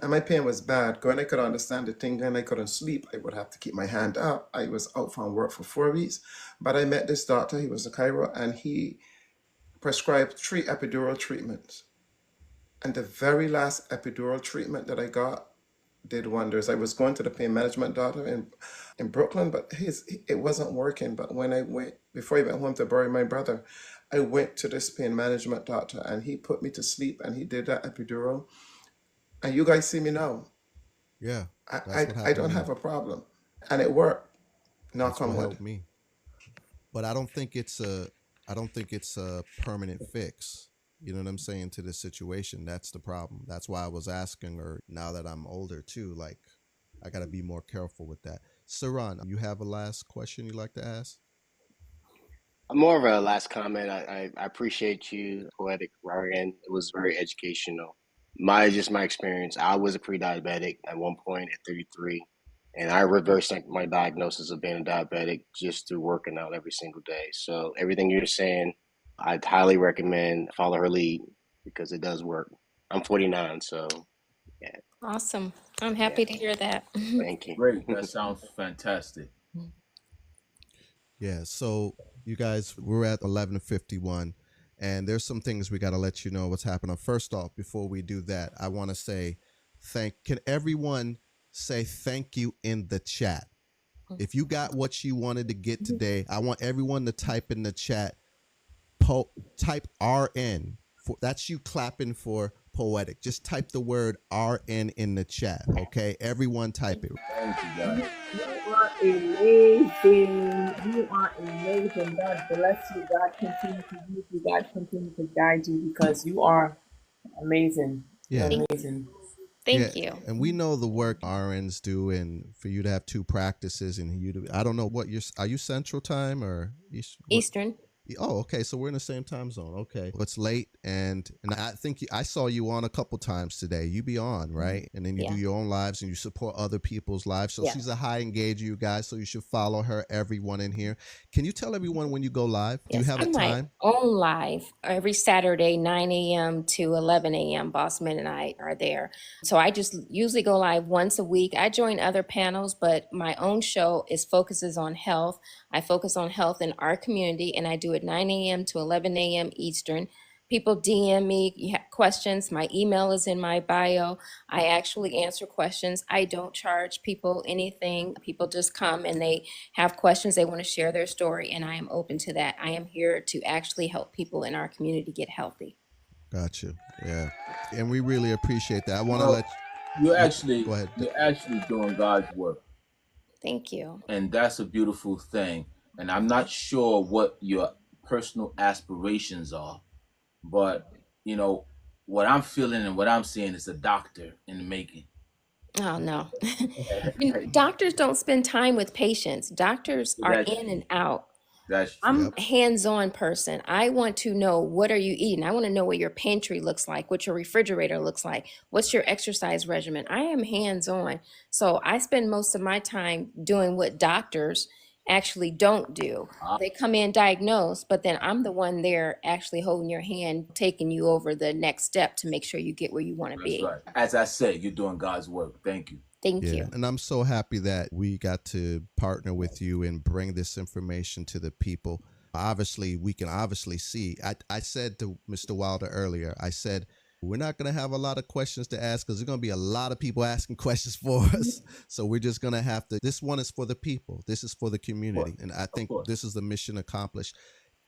And my pain was bad. When I could understand the thing and I couldn't sleep, I would have to keep my hand up. I was out from work for 4 weeks. But I met this doctor, he was a chiro, and he prescribed 3 epidural treatments. And the very last epidural treatment that I got did wonders. I was going to the pain management doctor in Brooklyn, but it wasn't working. But when I went, before I went home to bury my brother, I went to this pain management doctor and he put me to sleep and he did that epidural. And you guys see me now. Yeah. I don't have a problem. And it worked. Knock That's on what wood. helped me. But I don't think it's a permanent fix. You know what I'm saying, to the situation. That's the problem. That's why I was asking her, now that I'm older too, like I gotta be more careful with that. Saran, you have a last question you'd like to ask? More of a last comment. I appreciate you, Poetic RN. It was very educational. My experience, I was a pre-diabetic at one point at 33, and I reversed my diagnosis of being a diabetic just through working out every single day. So everything you're saying, I'd highly recommend follow her lead because it does work. I'm 49, so yeah. Awesome. I'm happy to hear that. Thank you. Great. That sounds fantastic. Yeah, so you guys, we're at 11:51, and there's some things we got to let you know what's happening. First off, before we do that, I want to say can everyone say thank you in the chat? If you got what you wanted to get today, I want everyone to type in the chat, type RN. That's you clapping for Poetic. Just type the word RN in the chat, okay? Everyone type it. Thank you, guys. You are amazing. You are amazing. God bless you. God continue to use you. God continue to guide you because you are amazing. Yeah. You're amazing. Thank you. And we know the work RNs do, and for you to have 2 practices, and I don't know what are you Central Time or Eastern. Oh, okay. So we're in the same time zone. Okay. Well, it's late, and I think I saw you on a couple times today. You be on, right? And then you do Yeah. your own lives and you support other people's lives. So Yeah. she's a high engager, you guys. So you should follow her. Everyone in here. Can you tell everyone when you go live? Do you Yes, have a I'm my time? own live every Saturday, 9 a.m. to 11 a.m. Bossman and I are there. So I just usually go live once a week. I join other panels, but my own show focuses on health. I focus on health in our community, and I do it 9 a.m. to 11 a.m. Eastern. People DM me, you have questions. My email is in my bio. I actually answer questions. I don't charge people anything. People just come and they have questions, they want to share their story, and I am open to that. I am here to actually help people in our community get healthy. Gotcha. Yeah. And we really appreciate that. I want to Well, let you're you actually go ahead. you're actually doing God's work, Thank you. and that's a beautiful thing. And I'm not sure what your personal aspirations are, but you know what I'm feeling and what I'm seeing is a doctor in the making. Oh, no. Doctors don't spend time with patients. Doctors are That's in and out. that's true. I'm Yep. a hands-on person. I want to know, what are you eating? I want to know what your pantry looks like, what your refrigerator looks like, what's your exercise regimen. I am hands-on. So I spend most of my time doing what doctors actually don't do. They come in diagnosed, but then I'm the one there actually holding your hand, taking you over the next step to make sure you get where you want to That's be. right. As I said, you're doing God's work. Thank you. Thank Yeah, you. and I'm so happy that we got to partner with you and bring this information to the people. Obviously, we can obviously see. I said to Mr. Wilder earlier, I said, we're not going to have a lot of questions to ask because there's going to be a lot of people asking questions for us. So we're just going to have to, this one is for the people. This is for the community. And I think this is the mission accomplished.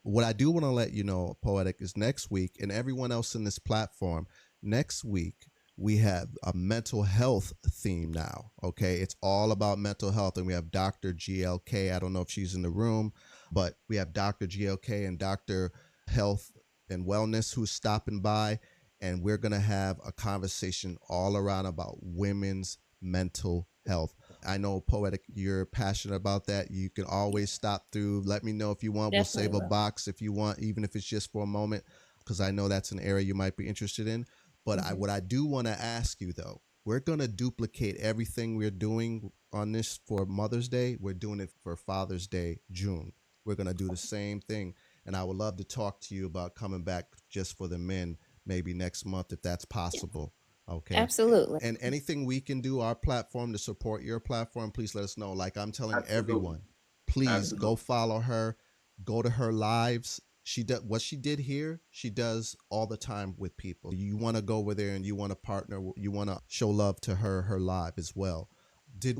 What I do want to let you know, Poetic, is next week and everyone else in this platform, next week, we have a mental health theme now. Okay. It's all about mental health. And we have Dr. GLK. I don't know if she's in the room, but we have Dr. GLK and Dr. Health and Wellness who's stopping by. And we're going to have a conversation all around about women's mental health. I know, Poetic, you're passionate about that. You can always stop through. Let me know if you want. We'll save a box if you want, even if it's just for a moment, because I know that's an area you might be interested in. But what I do want to ask you, though, we're going to duplicate everything we're doing on this for Mother's Day. We're doing it for Father's Day, June. We're going to do the same thing. And I would love to talk to you about coming back just for the men maybe next month if that's possible. Okay. Absolutely. And anything we can do, our platform, to support your platform, please let us know. Like I'm telling everyone, please go follow her, go to her lives. She does what she did here. She does all the time with people. You want to go over there and you want to partner. You want to show love to her live as well.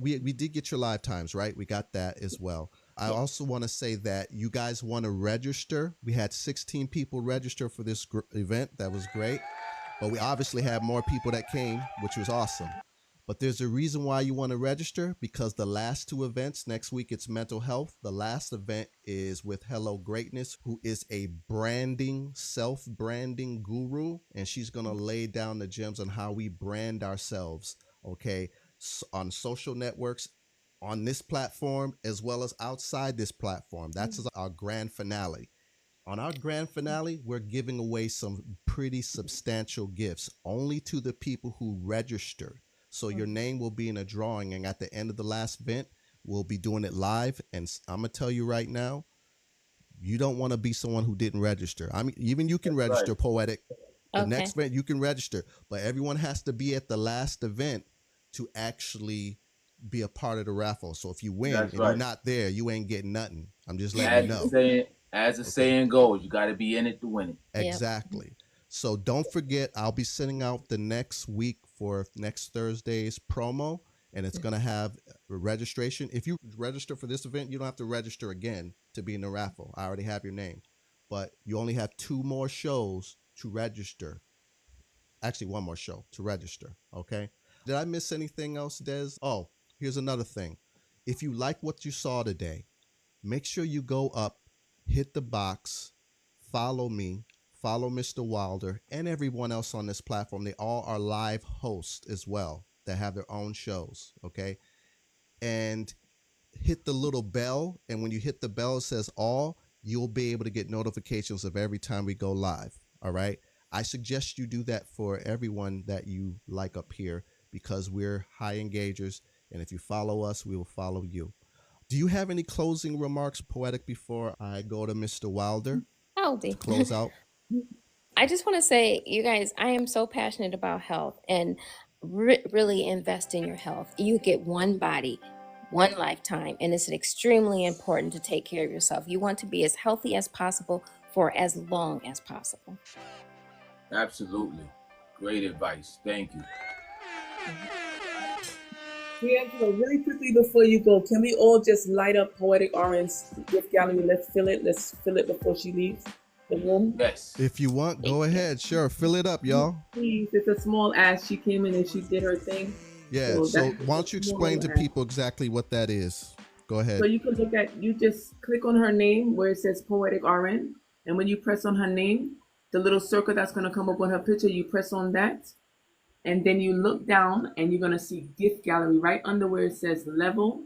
We did get your live times, right? We got that as well. I also want to say that you guys want to register. We had 16 people register for this event. That was great. But we obviously had more people that came, which was awesome. But there's a reason why you want to register, because the last two events, next week it's mental health. The last event is with Hello Greatness, who is a self-branding guru. And she's going to lay down the gems on how we brand ourselves, okay, on social networks, on this platform, as well as outside this platform. That's our grand finale. On our grand finale, we're giving away some pretty substantial gifts only to the people who registered. So your name will be in a drawing, and at the end of the last event, we'll be doing it live. And I'm going to tell you right now, you don't want to be someone who didn't register. I mean, even you can register, Poetic. The next event, you can register, but everyone has to be at the last event to actually be a part of the raffle. So if you win and you're not there, you ain't getting nothing. I'm just letting you know. As the saying goes, you got to be in it to win it. Exactly. So don't forget, I'll be sending out the next week for next Thursday's promo, and it's going to have registration. If you register for this event, you don't have to register again to be in the raffle. I already have your name, but you only have 2 more shows to register. Actually, 1 more show to register. Okay. Did I miss anything else, Des? Oh, here's another thing. If you like what you saw today, make sure you go up, hit the box, follow me, follow Mr. Wilder, and everyone else on this platform. They all are live hosts as well that have their own shows, okay? And hit the little bell, and when you hit the bell, it says all. you'll be able to get notifications of every time we go live. All right. I suggest you do that for everyone that you like up here because we're high engagers. And if you follow us, we will follow you. Do you have any closing remarks, Poetic, before I go to Mr. Wilder to close out? I just want to say, you guys, I am so passionate about health and really invest in your health. You get one body, one lifetime, and it's extremely important to take care of yourself. You want to be as healthy as possible for as long as possible. Absolutely. Great advice. Thank you. D'Angelo, really quickly before you go, can we all just light up Poetic RN's gift gallery? Let's fill it. Let's fill it before she leaves the room. Yes. If you want, go ahead. Sure. Fill it up, y'all. Please, it's a small ask. She came in and she did her thing. Yeah. So why don't you explain to people exactly what that is? Go ahead. So you can look at, you just click on her name where it says Poetic RN. And when you press on her name, the little circle that's going to come up with her picture, you press on that. And then you look down and you're going to see gift gallery right under where it says level.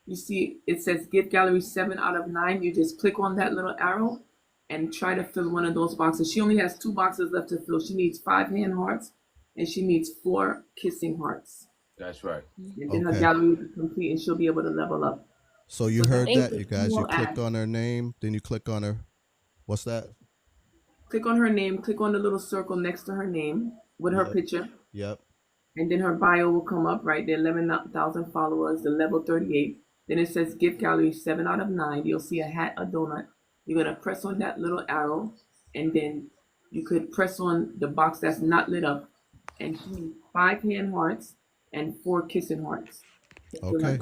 You see it says gift gallery 7 out of 9. You just click on that little arrow and try to fill one of those boxes. She only has 2 boxes left to fill. She needs 5 hand hearts and she needs 4 kissing hearts. That's right. And then her gallery will be complete and she'll be able to level up. So you heard that, you guys. You click on her name, then you click on her. What's that? Click on her name, click on the little circle next to her name with her picture. Yep. And then her bio will come up right there, 11,000 followers, the level 38. Then it says gift gallery 7 out of 9. You'll see a hat, a donut. You're going to press on that little arrow. And then you could press on the box that's not lit up. And she needs 5 hand hearts and 4 kissing hearts. Okay.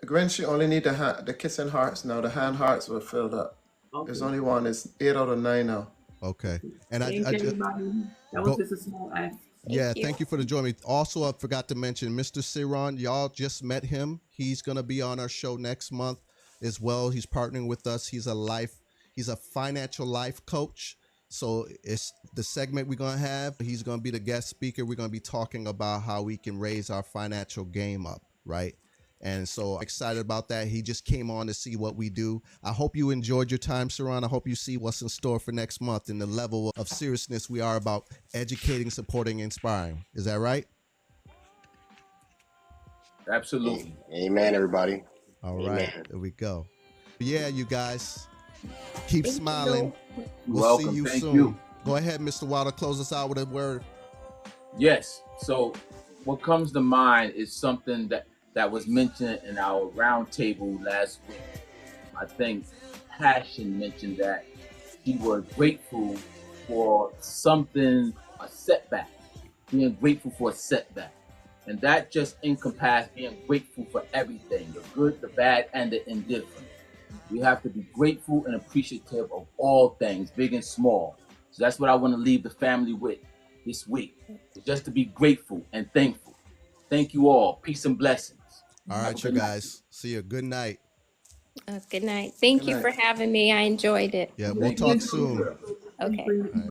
Gwen, she only need the kissing hearts now. The hand hearts were filled up. Okay. There's only one. It's 8 out of 9 now. Okay. And Thank everybody. That was just a small ask. Thank you for the joining me. Also, I forgot to mention Mr. Ciron. Y'all just met him. He's going to be on our show next month as well. He's partnering with us. He's a financial life coach. So it's the segment we're going to have. He's going to be the guest speaker. We're going to be talking about how we can raise our financial game up, right? And so excited about that. He just came on to see what we do. I hope you enjoyed your time, Saran. I hope you see what's in store for next month and the level of seriousness we are about educating, supporting, inspiring. Is that right? Absolutely. Amen, everybody. All right. There we go. Yeah, you guys. Keep smiling. We'll see you soon. Go ahead, Mr. Wilder. Close us out with a word. Yes. So what comes to mind is something that was mentioned in our roundtable last week. I think Passion mentioned that she was grateful for something, a setback, being grateful for a setback. And that just encompasses being grateful for everything, the good, the bad, and the indifferent. We have to be grateful and appreciative of all things, big and small. So that's what I want to leave the family with this week, just to be grateful and thankful. Thank you all. Peace and blessings. All right, you guys. See you. Good night. Good night. Thank you for having me. I enjoyed it. Yeah, we'll talk soon. Okay.